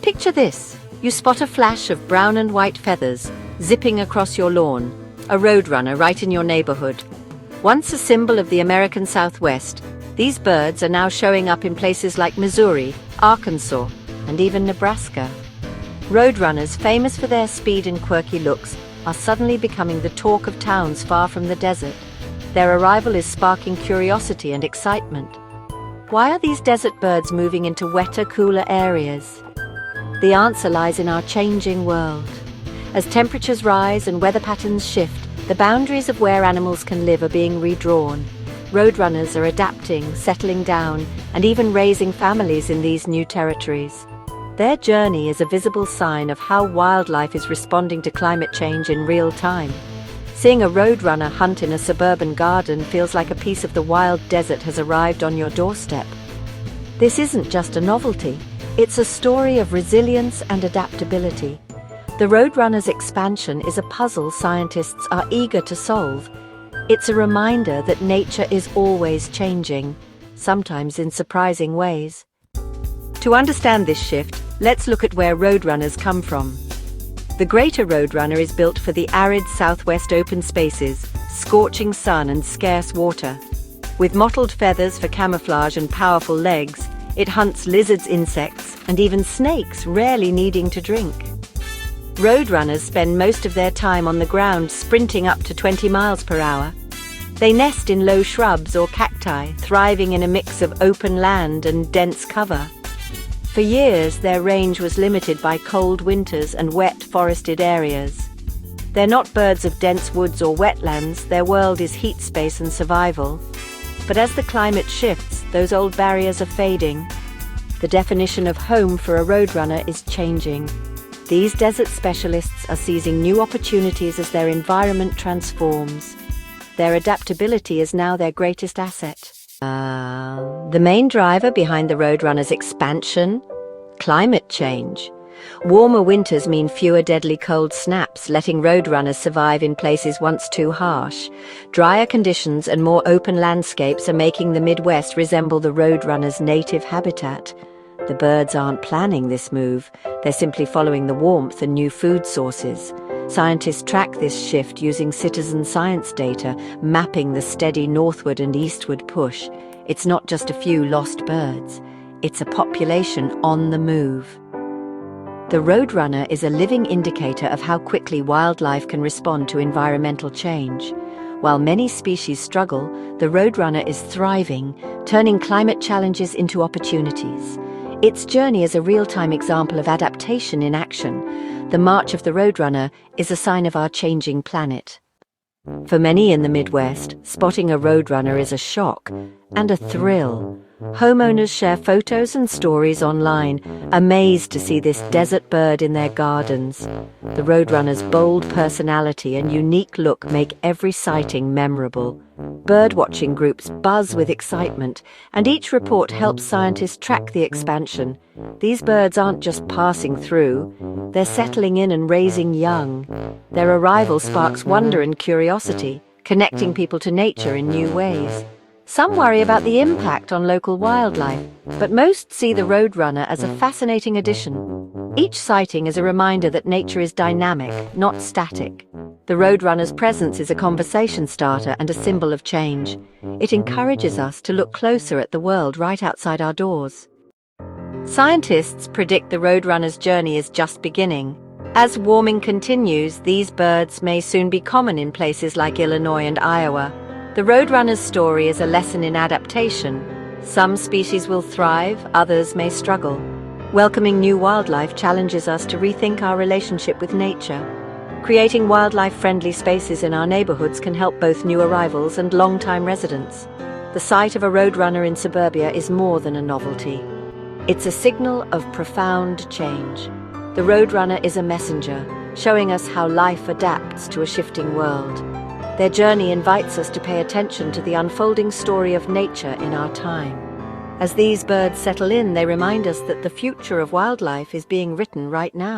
Picture this. You spot a flash of brown and white feathers zipping across your lawn, a roadrunner right in your neighborhood. Once a symbol of the American Southwest, these birds are now showing up in places like Missouri, Arkansas, and even Nebraska. Roadrunners, famous for their speed and quirky looks, are suddenly becoming the talk of towns far from the desert. Their arrival is sparking curiosity and excitement. Why are these desert birds moving into wetter, cooler areas? The answer lies in our changing world. As temperatures rise and weather patterns shift, the boundaries of where animals can live are being redrawn. Roadrunners are adapting, settling down, and even raising families in these new territories. Their journey is a visible sign of how wildlife is responding to climate change in real time. Seeing a roadrunner hunt in a suburban garden feels like a piece of the wild desert has arrived on your doorstep. This isn't just a novelty, it's a story of resilience and adaptability. The roadrunner's expansion is a puzzle scientists are eager to solve. It's a reminder that nature is always changing, sometimes in surprising ways. To understand this shift, let's look at where roadrunners come from. The greater roadrunner is built for the arid southwest open spaces, scorching sun and scarce water. With mottled feathers for camouflage and powerful legs, it hunts lizards, insects, and even snakes, rarely needing to drink. Roadrunners spend most of their time on the ground, sprinting up to 20 miles per hour. They nest in low shrubs or cacti, thriving in a mix of open land and dense cover. For years, their range was limited by cold winters and wet, forested areas. They're not birds of dense woods or wetlands, their world is heat space and survival. But as the climate shifts, those old barriers are fading. The definition of home for a roadrunner is changing. These desert specialists are seizing new opportunities as their environment transforms. Their adaptability is now their greatest asset. The main driver behind the roadrunner's expansion? Climate change. Warmer winters mean fewer deadly cold snaps, letting roadrunners survive in places once too harsh. Drier conditions and more open landscapes are making the Midwest resemble the roadrunner's native habitat. The birds aren't planning this move, they're simply following the warmth and new food sources. Scientists track this shift using citizen science data, mapping the steady northward and eastward push. It's not just a few lost birds, it's a population on the move. The roadrunner is a living indicator of how quickly wildlife can respond to environmental change. While many species struggle, the roadrunner is thriving, turning climate challenges into opportunities. Its journey is a real-time example of adaptation in action. The march of the roadrunner is a sign of our changing planet. For many in the Midwest, spotting a roadrunner is a shock and a thrill. Homeowners share photos and stories online, amazed to see this desert bird in their gardens. The roadrunner's bold personality and unique look make every sighting memorable. Birdwatching groups buzz with excitement, and each report helps scientists track the expansion. These birds aren't just passing through, they're settling in and raising young. Their arrival sparks wonder and curiosity, connecting people to nature in new ways. Some worry about the impact on local wildlife, but most see the roadrunner as a fascinating addition. Each sighting is a reminder that nature is dynamic, not static. The roadrunner's presence is a conversation starter and a symbol of change. It encourages us to look closer at the world right outside our doors. Scientists predict the roadrunner's journey is just beginning. As warming continues, these birds may soon be common in places like Illinois and Iowa. The roadrunner's story is a lesson in adaptation. Some species will thrive, others may struggle. Welcoming new wildlife challenges us to rethink our relationship with nature. Creating wildlife-friendly spaces in our neighborhoods can help both new arrivals and long-time residents. The sight of a roadrunner in suburbia is more than a novelty. It's a signal of profound change. The roadrunner is a messenger, showing us how life adapts to a shifting world. Their journey invites us to pay attention to the unfolding story of nature in our time. As these birds settle in, they remind us that the future of wildlife is being written right now.